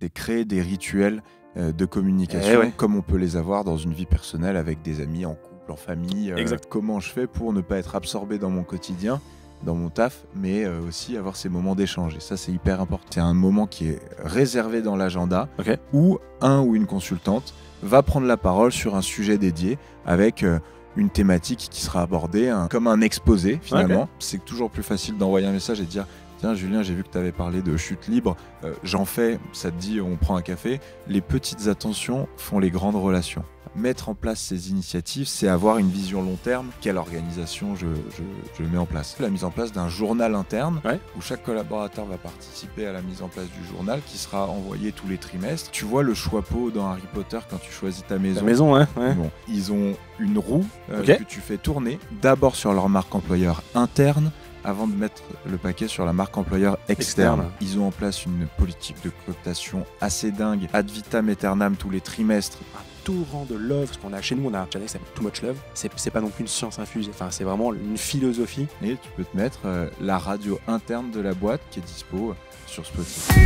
c'est créer des rituels de communication comme on peut les avoir dans une vie personnelle avec des amis, en couple, en famille. Comment je fais pour ne pas être absorbé dans mon quotidien, dans mon taf, mais aussi avoir ces moments d'échange. Et ça, c'est hyper important. C'est un moment qui est réservé dans l'agenda où un ou une consultante va prendre la parole sur un sujet dédié avec une thématique qui sera abordée comme un exposé finalement. C'est toujours plus facile d'envoyer un message et de dire « Tiens Julien, j'ai vu que tu avais parlé de chute libre, j'en fais, ça te dit on prend un café ». Les petites attentions font les grandes relations. Mettre en place ces initiatives, c'est avoir une vision long terme. Quelle organisation je mets en place? La mise en place d'un journal interne où chaque collaborateur va participer à la mise en place du journal qui sera envoyé tous les trimestres. Tu vois le choix-pot dans Harry Potter quand tu choisis ta maison. La maison, Bon, ils ont une roue que tu fais tourner d'abord sur leur marque employeur interne avant de mettre le paquet sur la marque employeur externe. Ils ont en place une politique de cooptation assez dingue, ad vitam aeternam tous les trimestres. Torrent de love, parce qu'on a chez nous on a un channel qui s'appelle Too Much Love, c'est pas non plus une science infuse, enfin c'est vraiment une philosophie. Et tu peux te mettre la radio interne de la boîte qui est dispo sur Spotify.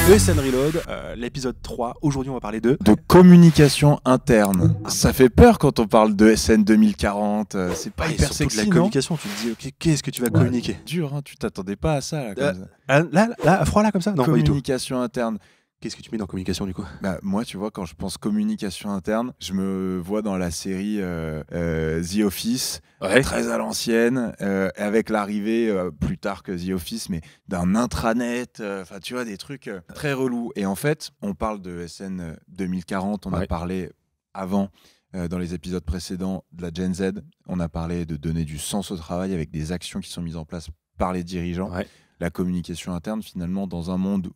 ESN Reload, l'épisode 3, aujourd'hui on va parler de communication interne. Ça fait peur quand on parle de ESN 2040, c'est pas hyper sexy, de la communication, tu te dis ok, qu'est-ce que tu vas communiquer? Dur, hein, tu t'attendais pas à ça là, comme ça. Là, à froid là comme ça? Non, communication interne. Qu'est-ce que tu mets dans communication du coup? Moi, tu vois, quand je pense communication interne, je me vois dans la série The Office, très à l'ancienne, avec l'arrivée, plus tard que The Office, mais d'un intranet, tu vois, des trucs très relous. Et en fait, on parle de SN 2040, on a parlé avant, dans les épisodes précédents, de la Gen Z, on a parlé de donner du sens au travail avec des actions qui sont mises en place par les dirigeants. La communication interne, finalement, dans un monde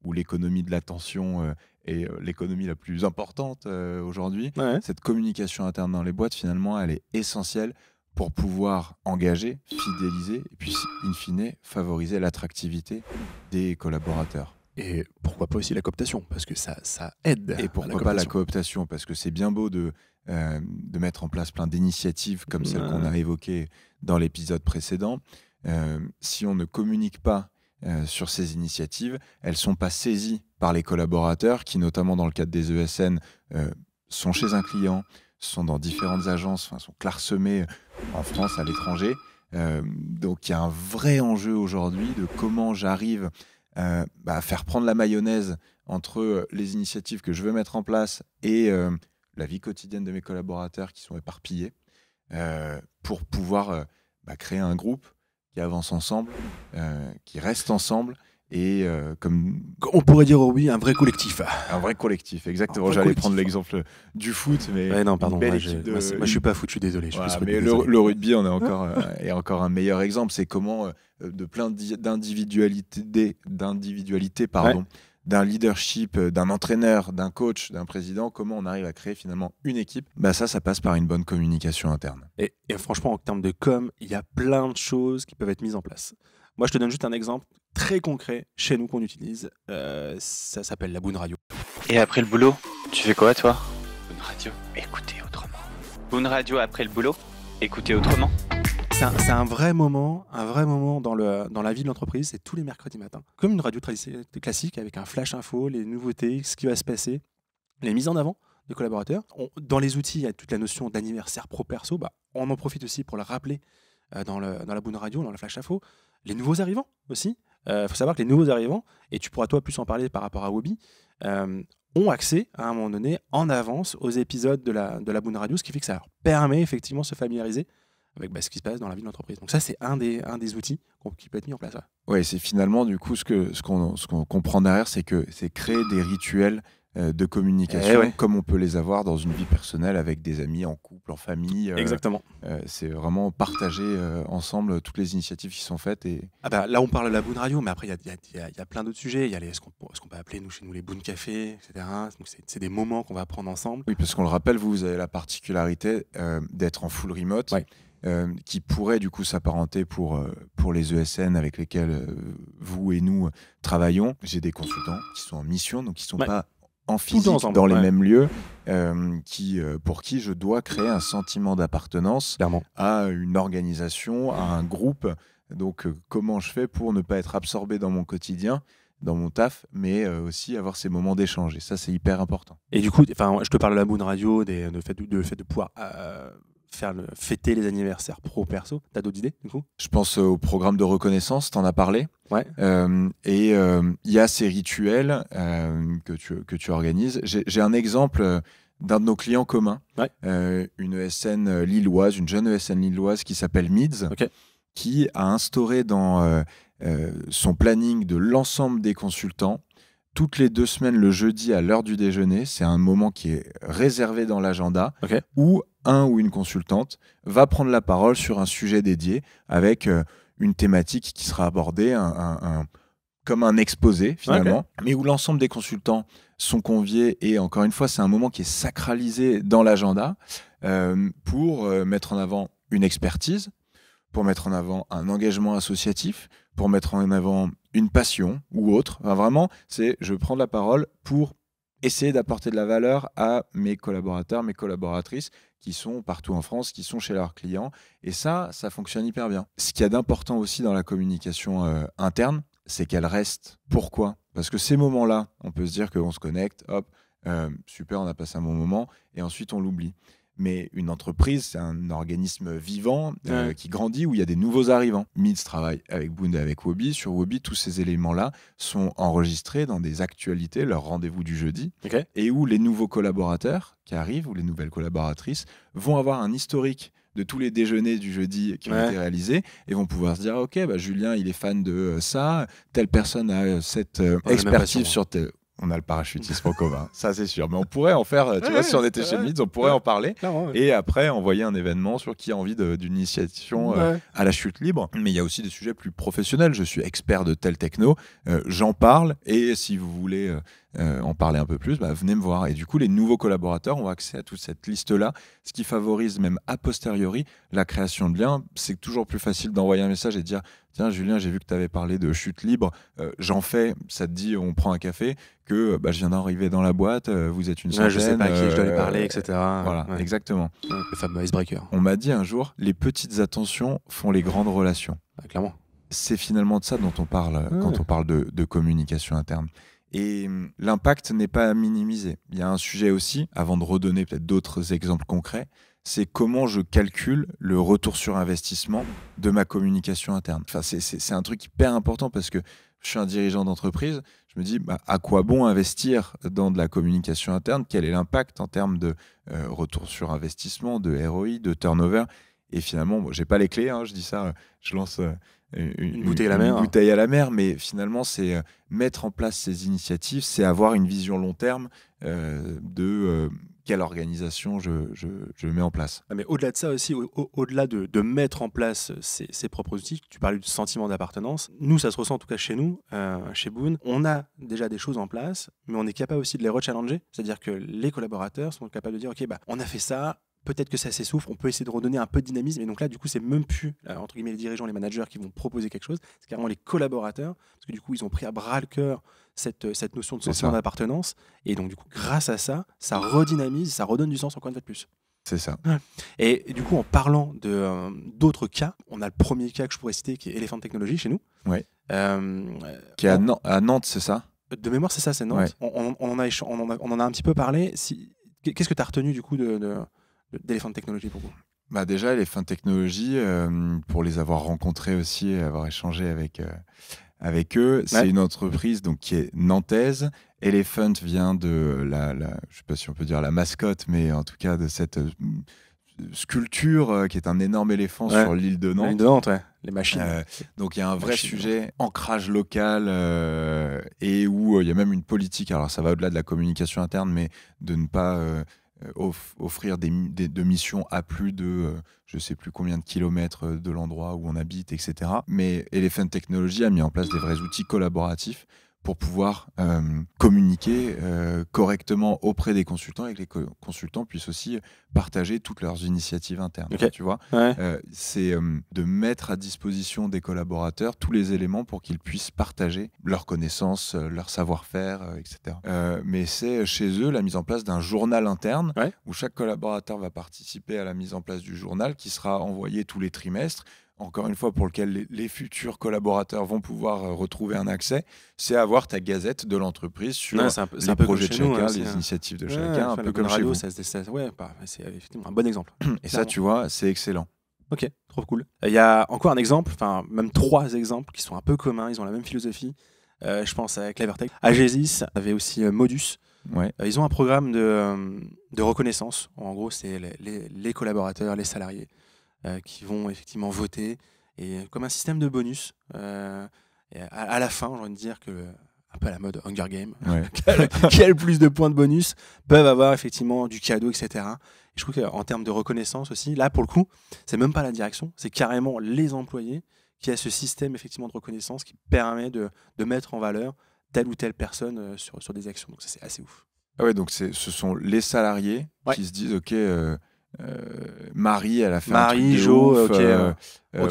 où l'économie de l'attention est l'économie la plus importante aujourd'hui, cette communication interne dans les boîtes, finalement, elle est essentielle pour pouvoir engager, fidéliser et puis, in fine, favoriser l'attractivité des collaborateurs. Et pourquoi pas aussi la cooptation, parce que ça aide. Et pourquoi pas la cooptation, parce que c'est bien beau de mettre en place plein d'initiatives comme celles qu'on a évoquées dans l'épisode précédent. Si on ne communique pas sur ces initiatives, elles ne sont pas saisies par les collaborateurs qui, notamment dans le cadre des ESN, sont chez un client, sont dans différentes agences, sont clairsemés en France, à l'étranger. Donc il y a un vrai enjeu aujourd'hui de comment j'arrive à faire prendre la mayonnaise entre les initiatives que je veux mettre en place et la vie quotidienne de mes collaborateurs qui sont éparpillés pour pouvoir créer un groupe qui avance ensemble, qui reste ensemble et comme on pourrait dire un vrai collectif. Un vrai collectif, exactement. J'allais prendre l'exemple du foot, mais non, pardon. Moi, je suis pas foot, je suis désolé. Mais le rugby, on est encore un meilleur exemple. C'est comment de plein d'individualités, d'un leadership, d'un entraîneur, d'un coach, d'un président, comment on arrive à créer finalement une équipe. Ça passe par une bonne communication interne. Et franchement, en termes de com, il y a plein de choses qui peuvent être mises en place. Moi, je te donne juste un exemple très concret chez nous qu'on utilise. Ça s'appelle la Boon Radio. Et après le boulot, tu fais quoi toi? Boon Radio, écoutez autrement. Boon Radio après le boulot, écoutez autrement. C'est un vrai moment dans la vie de l'entreprise, c'est tous les mercredis matins. Comme une radio classique avec un flash info, les nouveautés, ce qui va se passer, les mises en avant des collaborateurs. Dans les outils, il y a toute la notion d'anniversaire pro-perso. On en profite aussi pour le rappeler dans la Boon Radio, dans la flash info. Les nouveaux arrivants aussi. Faut savoir que les nouveaux arrivants, et tu pourras toi plus en parler par rapport à Wobby, ont accès à un moment donné en avance aux épisodes de la Boon Radio, ce qui fait que ça leur permet effectivement de se familiariser avec ce qui se passe dans la vie de l'entreprise. Donc ça, c'est un des outils qui peut être mis en place. Ouais, c'est finalement du coup ce qu'on comprend derrière, c'est que c'est créer des rituels de communication comme on peut les avoir dans une vie personnelle avec des amis, en couple, en famille. Exactement. C'est vraiment partager ensemble toutes les initiatives qui sont faites. Et... là, on parle de la Boon Radio, mais après, il y a plein d'autres sujets. Il y a ce qu'on peut appeler chez nous les Boon Café, etc. Donc, c'est des moments qu'on va prendre ensemble. Oui, parce qu'on le rappelle, vous avez la particularité d'être en full remote. Qui pourrait du coup s'apparenter pour les ESN avec lesquels vous et nous travaillons. J'ai des consultants qui sont en mission, donc qui ne sont pas en physique dans les mêmes lieux, pour qui je dois créer un sentiment d'appartenance à une organisation, à un groupe Donc, comment je fais pour ne pas être absorbé dans mon quotidien, dans mon taf, mais aussi avoir ces moments d'échange. Et ça, c'est hyper important. Et du coup, je te parle de la Moon Radio, le fait de pouvoir fêter les anniversaires pro-perso. T'as d'autres idées, du coup ? Je pense au programme de reconnaissance, t'en as parlé. Ouais. Et il y a ces rituels que tu organises. J'ai un exemple d'un de nos clients communs, une ESN lilloise, une jeune ESN lilloise qui s'appelle Mids, qui a instauré dans son planning de l'ensemble des consultants, toutes les 2 semaines, le jeudi à l'heure du déjeuner, c'est un moment qui est réservé dans l'agenda, où un ou une consultante va prendre la parole sur un sujet dédié avec une thématique qui sera abordée, comme un exposé finalement, mais où l'ensemble des consultants sont conviés. Et encore une fois, c'est un moment qui est sacralisé dans l'agenda pour mettre en avant une expertise, pour mettre en avant un engagement associatif, pour mettre en avant une passion ou autre. Enfin, vraiment, je prends la parole pour essayer d'apporter de la valeur à mes collaborateurs, mes collaboratrices qui sont partout en France, qui sont chez leurs clients. Et ça fonctionne hyper bien. Ce qu'il y a d'important aussi dans la communication interne, c'est qu'elle reste. Pourquoi ? Parce que ces moments-là, on peut se dire qu'on se connecte, hop, super, on a passé un bon moment, et ensuite on l'oublie. Mais une entreprise, c'est un organisme vivant qui grandit, où il y a des nouveaux arrivants. Mids travaille avec Boon et avec Wobi. Sur Wobi, tous ces éléments-là sont enregistrés dans des actualités, leur rendez-vous du jeudi, et où les nouveaux collaborateurs qui arrivent, ou les nouvelles collaboratrices, vont avoir un historique de tous les déjeuners du jeudi qui ont été réalisés, et vont pouvoir se dire, ok, Julien, il est fan de ça, telle personne a cette expertise sur tel... On a le parachutisme en commun, ça c'est sûr. Mais on pourrait en faire, tu vois, si on était chez Mids, on pourrait en parler. Et après, envoyer un événement sur qui a envie d'une initiation à la chute libre. Mais il y a aussi des sujets plus professionnels. Je suis expert de tel techno, j'en parle. Et si vous voulez en parler un peu plus, venez me voir. Et du coup, les nouveaux collaborateurs ont accès à toute cette liste-là, ce qui favorise même a posteriori la création de liens. C'est toujours plus facile d'envoyer un message et de dire, tiens Julien, j'ai vu que tu avais parlé de chute libre, j'en fais, ça te dit on prend un café, que je viens d'arriver dans la boîte, vous êtes une centaine. Je sais pas à qui je dois lui parler, etc. Voilà, exactement. Le fameux icebreaker. On m'a dit un jour, les petites attentions font les grandes relations. Clairement. C'est finalement de ça dont on parle quand on parle de communication interne. Et l'impact n'est pas à minimiser. Il y a un sujet aussi, avant de redonner peut-être d'autres exemples concrets, c'est comment je calcule le retour sur investissement de ma communication interne. Enfin, c'est un truc hyper important parce que je suis un dirigeant d'entreprise, je me dis à quoi bon investir dans de la communication interne ? Quel est l'impact en termes de retour sur investissement, de ROI, de turnover ? Et finalement, j'ai pas les clés, je dis ça, je lance une bouteille à la mer, mais finalement, c'est mettre en place ces initiatives, c'est avoir une vision long terme de quelle organisation je mets en place. Mais au-delà de ça aussi, au-delà de mettre en place ses propres outils, tu parlais du sentiment d'appartenance. Nous, ça se ressent en tout cas chez nous, chez Boon. On a déjà des choses en place, mais on est capable aussi de les rechallenger. C'est-à-dire que les collaborateurs sont capables de dire, ok, on a fait ça, peut-être que ça s'essouffle, on peut essayer de redonner un peu de dynamisme. Et donc là, du coup, c'est même plus, entre guillemets, les dirigeants, les managers qui vont proposer quelque chose, c'est carrément les collaborateurs, parce que du coup, ils ont pris à bras le cœur cette notion de sentiment d'appartenance. Et donc, du coup, grâce à ça, ça redynamise, ça redonne du sens encore une fois de plus. C'est ça. Et du coup, en parlant d'autres cas, on a le premier cas que je pourrais citer, qui est Elephant Technology chez nous. Ouais. Qui est à Nantes, c'est ça ? De mémoire, c'est ça, c'est Nantes. Ouais. On en a un petit peu parlé. Qu'est-ce que tu as retenu du coup d'Elephant Technology pour vous ? Déjà, Elephant Technology, pour les avoir rencontrés aussi et avoir échangé avec eux, c'est une entreprise donc, qui est nantaise. Elephant vient de je ne sais pas si on peut dire la mascotte, mais en tout cas de cette sculpture qui est un énorme éléphant sur l'île de Nantes. L'île de Nantes, les machines. Donc il y a un vrai sujet ancrage local et où il y a même une politique. Alors ça va au-delà de la communication interne, mais de ne pas offrir de missions à plus de je ne sais plus combien de kilomètres de l'endroit où on habite, etc. Mais Elephant Technology a mis en place des vrais outils collaboratifs pour pouvoir communiquer correctement auprès des consultants et que les consultants puissent aussi partager toutes leurs initiatives internes. Tu vois, c'est de mettre à disposition des collaborateurs tous les éléments pour qu'ils puissent partager leurs connaissances, leur savoir-faire, etc. Mais c'est chez eux la mise en place d'un journal interne où chaque collaborateur va participer à la mise en place du journal qui sera envoyé tous les trimestres encore une fois, pour lequel les futurs collaborateurs vont pouvoir retrouver un accès, c'est avoir ta gazette de l'entreprise sur les projets de chacun, les initiatives de chacun, un peu comme chez vous. C'est effectivement un bon exemple. Et ça, tu vois, c'est excellent. Ok, trop cool. Il y a encore un exemple, enfin même 3 exemples qui sont un peu communs, ils ont la même philosophie. Je pense à Clevertech. Agesis avait aussi Modus. Ouais. Ils ont un programme de reconnaissance. En gros, c'est les collaborateurs, les salariés qui vont effectivement voter, et comme un système de bonus. Et à la fin, j'ai envie de dire que, un peu à la mode Hunger Games, qui a le plus de points de bonus, peuvent avoir effectivement du cadeau, etc. Et je trouve qu'en termes de reconnaissance aussi, là, pour le coup, c'est même pas la direction, c'est carrément les employés qui a ce système effectivement de reconnaissance qui permet de mettre en valeur telle ou telle personne sur des actions. Donc ça, c'est assez ouf. Ah ouais, donc ce sont les salariés qui se disent ok, Marie, elle a fait un truc de Jo, ouf,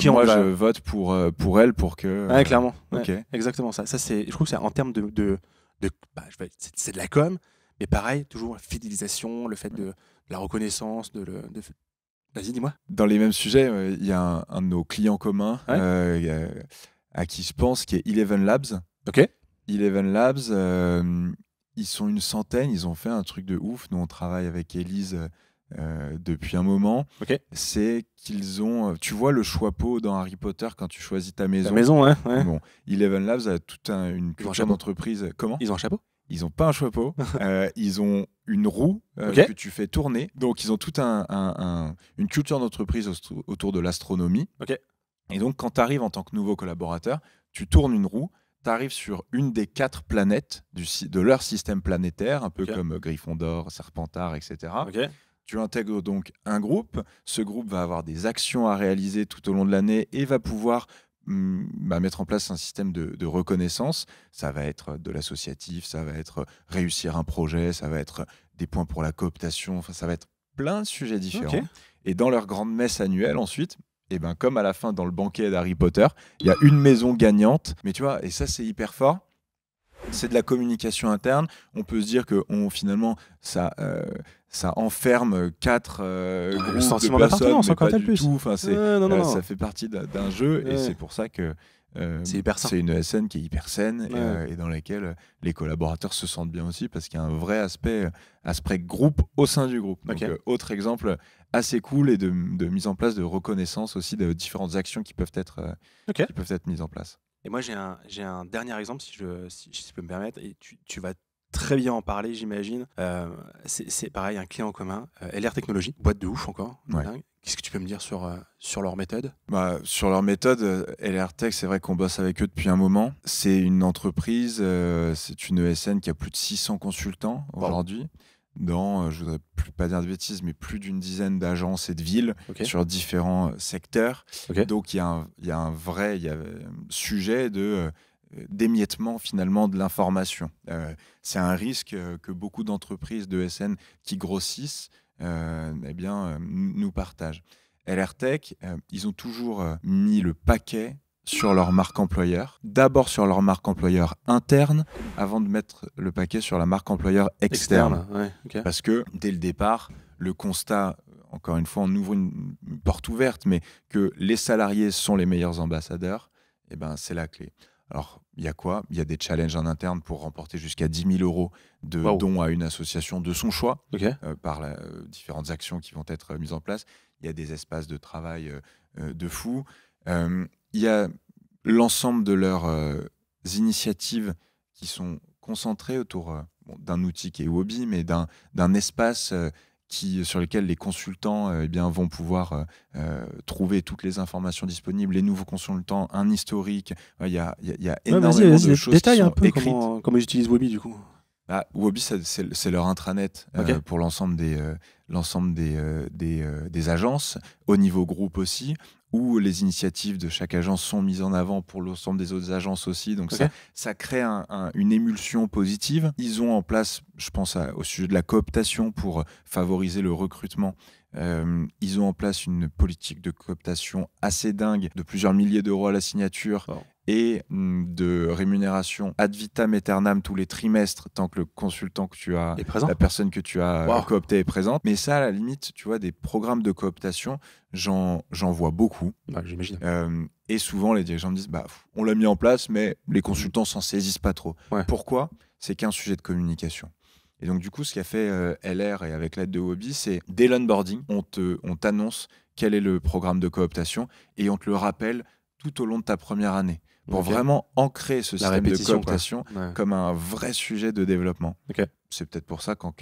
moi je vote pour elle pour que. Ouais, clairement. Ok. Exactement ça. Ça c'est, je trouve que c'est en termes c'est de la com, mais pareil, toujours la fidélisation, le fait de la reconnaissance, Vas-y, dis-moi. Dans les mêmes sujets, il y a un de nos clients communs à qui je pense, qui est Eleven Labs. Ok. Eleven Labs, ils sont une centaine, ils ont fait un truc de ouf. Nous, on travaille avec Élise depuis un moment. Okay. C'est qu'ils ont... Tu vois le chapeau dans Harry Potter quand tu choisis ta maison. Ta maison, ouais. Bon, Eleven Labs a toute une culture d'entreprise. Comment ? Ils ont un chapeau ? Ils n'ont pas un chapeau, ils ont une roue que tu fais tourner. Donc, ils ont toute une culture d'entreprise autour de l'astronomie. Okay. Et donc, quand tu arrives en tant que nouveau collaborateur, tu tournes une roue, tu arrives sur une des 4 planètes de leur système planétaire, un peu comme Gryffondor, Serpentard, etc. Okay. Tu intègres donc un groupe. Ce groupe va avoir des actions à réaliser tout au long de l'année et va pouvoir mettre en place un système de reconnaissance. Ça va être de l'associatif, ça va être réussir un projet, ça va être des points pour la cooptation, enfin, ça va être plein de sujets différents. Okay. Et dans leur grande messe annuelle ensuite, comme à la fin dans le banquet d'Harry Potter, il y a une maison gagnante. Mais tu vois, et ça c'est hyper fort. C'est de la communication interne. On peut se dire que finalement, ça enferme 4 groupes de personnes, mais pas du tout. Enfin, ça fait partie d'un jeu, et c'est pour ça que c'est une ESN qui est hyper saine et dans laquelle les collaborateurs se sentent bien aussi, parce qu'il y a un vrai aspect groupe au sein du groupe. Donc, autre exemple assez cool, et de mise en place de reconnaissance aussi de différentes actions qui peuvent être mises en place. Et moi, j'ai un dernier exemple, si je peux me permettre, et tu vas très bien en parler, j'imagine. C'est pareil, un client en commun, LR Technologies, boîte de ouf encore. Ouais. Qu'est-ce que tu peux me dire sur leur méthode ? Sur leur méthode, LR Tech, c'est vrai qu'on bosse avec eux depuis un moment. C'est une entreprise, c'est une ESN qui a plus de 600 consultants aujourd'hui. Dans, je voudrais pas dire de bêtises, mais plus d'une dizaine d'agences et de villes sur différents secteurs. Donc il y a un vrai sujet d'émiettement finalement de l'information. C'est un risque que beaucoup d'entreprises d'ESN qui grossissent nous partagent. LR Tech, ils ont toujours mis le paquet sur leur marque employeur, d'abord sur leur marque employeur interne, avant de mettre le paquet sur la marque employeur externe. Parce que dès le départ, le constat, encore une fois, on ouvre une porte ouverte, mais que les salariés sont les meilleurs ambassadeurs, c'est la clé. Alors, il y a quoi ? Il y a des challenges en interne pour remporter jusqu'à 10 000 € de dons à une association de son choix, par différentes actions qui vont être mises en place. Il y a des espaces de travail de fou. Il y a l'ensemble de leurs initiatives qui sont concentrées autour d'un outil qui est Wobi, mais d'un espace sur lequel les consultants vont pouvoir trouver toutes les informations disponibles, les nouveaux consultants, un historique. Il y a énormément de choses détaille qui sont un peu écrites. Comment ils utilisent Wobi du coup. Wobi, c'est leur intranet pour l'ensemble des agences, au niveau groupe aussi, où les initiatives de chaque agence sont mises en avant pour l'ensemble des autres agences aussi. Donc ça crée une émulsion positive. Ils ont en place, je pense au sujet de la cooptation, pour favoriser le recrutement Ils ont en place une politique de cooptation assez dingue, de plusieurs milliers d'euros à la signature. Et de rémunération ad vitam aeternam tous les trimestres tant que le consultant que tu as, la personne que tu as cooptée est présente. Mais ça, à la limite, tu vois, des programmes de cooptation, j'en vois beaucoup. J'imagine. Et souvent, les dirigeants me disent, on l'a mis en place, mais les consultants s'en saisissent pas trop. Pourquoi ? C'est qu'un sujet de communication. Et donc, du coup, ce qu'a fait LR et avec l'aide de Huobi, c'est dès l'onboarding, on t'annonce quel est le programme de cooptation et on te le rappelle tout au long de ta première année. Pour vraiment ancrer ce système de cooptation comme un vrai sujet de développement. C'est peut-être pour ça qu'en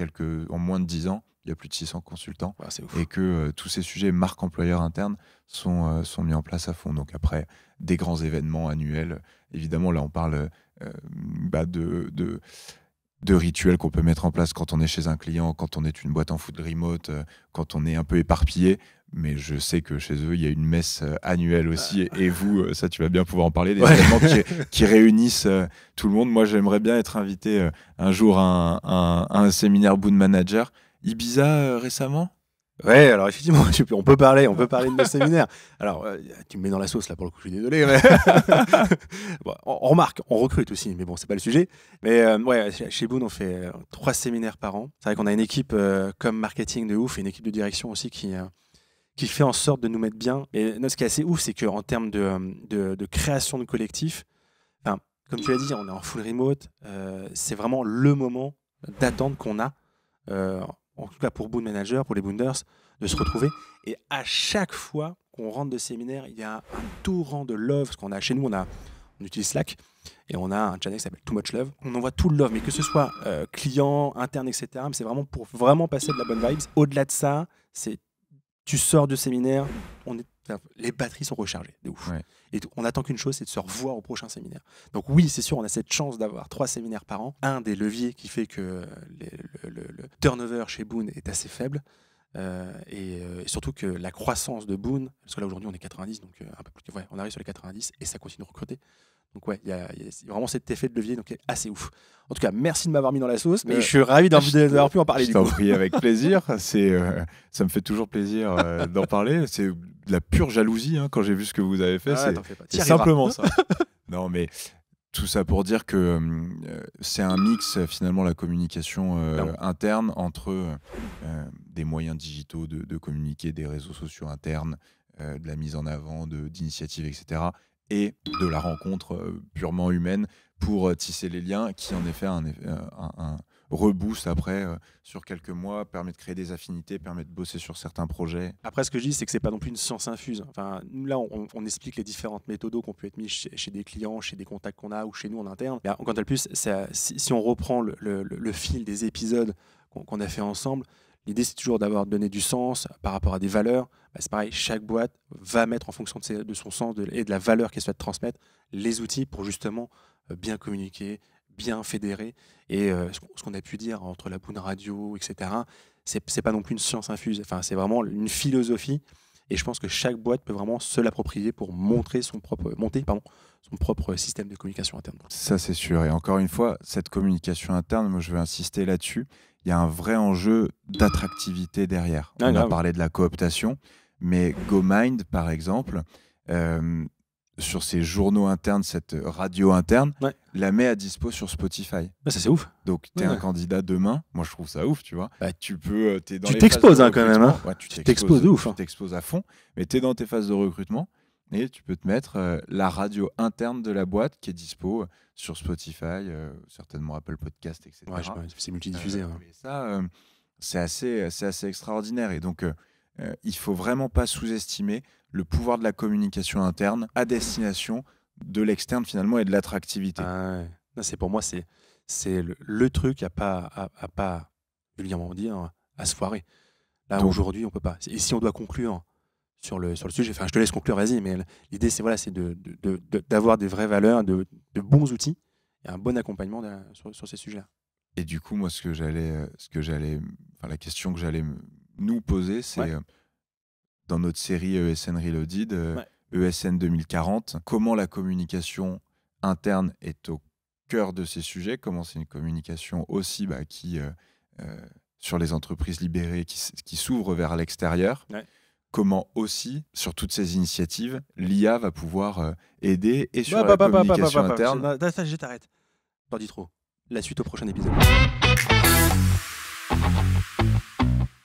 moins de 10 ans, il y a plus de 600 consultants et que tous ces sujets marque employeur interne sont mis en place à fond. Donc après, des grands événements annuels, évidemment, là on parle de rituels qu'on peut mettre en place quand on est chez un client, quand on est une boîte en full remote, quand on est un peu éparpillé. Mais je sais que chez eux, il y a une messe annuelle aussi. Et vous, ça, tu vas bien pouvoir en parler, des événements qui réunissent tout le monde. Moi, j'aimerais bien être invité un jour à un séminaire Boon Manager. Ibiza récemment ? Ouais, alors effectivement, on peut parler de nos séminaires. Alors, tu me mets dans la sauce là pour le coup, je suis désolé. Mais... bon, on remarque, on recrute aussi, mais bon, c'est pas le sujet. Mais chez Boon, on fait 3 séminaires par an. C'est vrai qu'on a une équipe comme marketing de ouf et une équipe de direction aussi qui fait en sorte de nous mettre bien. Et ce qui est assez ouf, c'est qu'en termes de création de collectif, comme tu l'as dit, on est en full remote. C'est vraiment le moment d'attente qu'on a. En tout cas pour Boon Manager, pour les Boonders, de se retrouver. Et à chaque fois qu'on rentre de séminaire, il y a un torrent de love. Parce qu'on a chez nous, on utilise Slack et on a un channel qui s'appelle Too Much Love. On envoie tout le love, mais que ce soit client, interne, etc. Mais c'est vraiment pour vraiment passer de la bonne vibes. Au-delà de ça, tu sors du séminaire, les batteries sont rechargées de ouf. Et on attend qu'une chose, c'est de se revoir au prochain séminaire. Donc oui, c'est sûr, on a cette chance d'avoir 3 séminaires par an. Un des leviers qui fait que le turnover chez Boon est assez faible. Et surtout que la croissance de Boon, parce que là aujourd'hui on est 90, donc un peu plus, on arrive sur les 90 et ça continue de recruter. Donc il y a vraiment cet effet de levier, donc assez ouf. En tout cas, merci de m'avoir mis dans la sauce, mais je suis ravi d'avoir pu en parler. Je t'en prie, avec plaisir. Ça me fait toujours plaisir d'en parler. C'est de la pure jalousie quand j'ai vu ce que vous avez fait. C'est simplement ça. Non, mais tout ça pour dire que c'est un mix, finalement, la communication interne entre des moyens digitaux de communiquer, des réseaux sociaux internes, de la mise en avant, d'initiatives, etc., et de la rencontre purement humaine pour tisser les liens qui, en effet, un reboost après sur quelques mois, permet de créer des affinités, permet de bosser sur certains projets. Après, ce que je dis, c'est que c'est pas non plus une science infuse. Enfin, là, on explique les différentes méthodes qui ont pu être mises chez des clients, chez des contacts qu'on a ou chez nous en interne. Et encore de plus, si on reprend le fil des épisodes qu'on a fait ensemble, l'idée, c'est toujours d'avoir donné du sens par rapport à des valeurs. C'est pareil, chaque boîte va mettre en fonction de son sens et de la valeur qu'elle souhaite transmettre les outils pour justement bien communiquer, bien fédérer. Et ce qu'on a pu dire entre la Boon Radio, etc., c'est pas non plus une science infuse. Enfin, c'est vraiment une philosophie. Et je pense que chaque boîte peut vraiment se l'approprier pour monter son propre système de communication interne. Ça, c'est sûr. Et encore une fois, cette communication interne, moi, je veux insister là-dessus. Il y a un vrai enjeu d'attractivité derrière. On a parlé de la cooptation, mais GoMind, par exemple, sur ses journaux internes, cette radio interne, la met à dispo sur Spotify. Ça, c'est ouf. Donc, tu es un candidat demain. Moi, je trouve ça ouf, tu vois. Tu t'exposes quand même. Tu t'exposes de ouf. Tu t'exposes à fond, mais tu es dans tes phases de recrutement et tu peux te mettre la radio interne de la boîte qui est dispo sur Spotify, certainement Apple Podcast, etc. C'est multidiffusé. Et ça, c'est assez extraordinaire. Et donc, il ne faut vraiment pas sous-estimer le pouvoir de la communication interne à destination de l'externe finalement et de l'attractivité. Pour moi, c'est le truc à pas vulgairement dire, à se foirer. Là, aujourd'hui, on peut pas. Et si on doit conclure sur le sujet, enfin, je te laisse conclure, vas-y, mais l'idée, c'est d'avoir des vraies valeurs, de bons outils et un bon accompagnement sur ces sujets-là. Et du coup, moi, la question que j'allais nous poser, c'est dans notre série ESN Reloaded, ESN 2040, comment la communication interne est au cœur de ces sujets, comment c'est une communication aussi qui sur les entreprises libérées qui s'ouvrent vers l'extérieur. Ouais. Comment aussi, sur toutes ces initiatives, l'IA va pouvoir aider et sur la communication interne. Ça, je t'arrête. T'en dis trop. La suite au prochain épisode.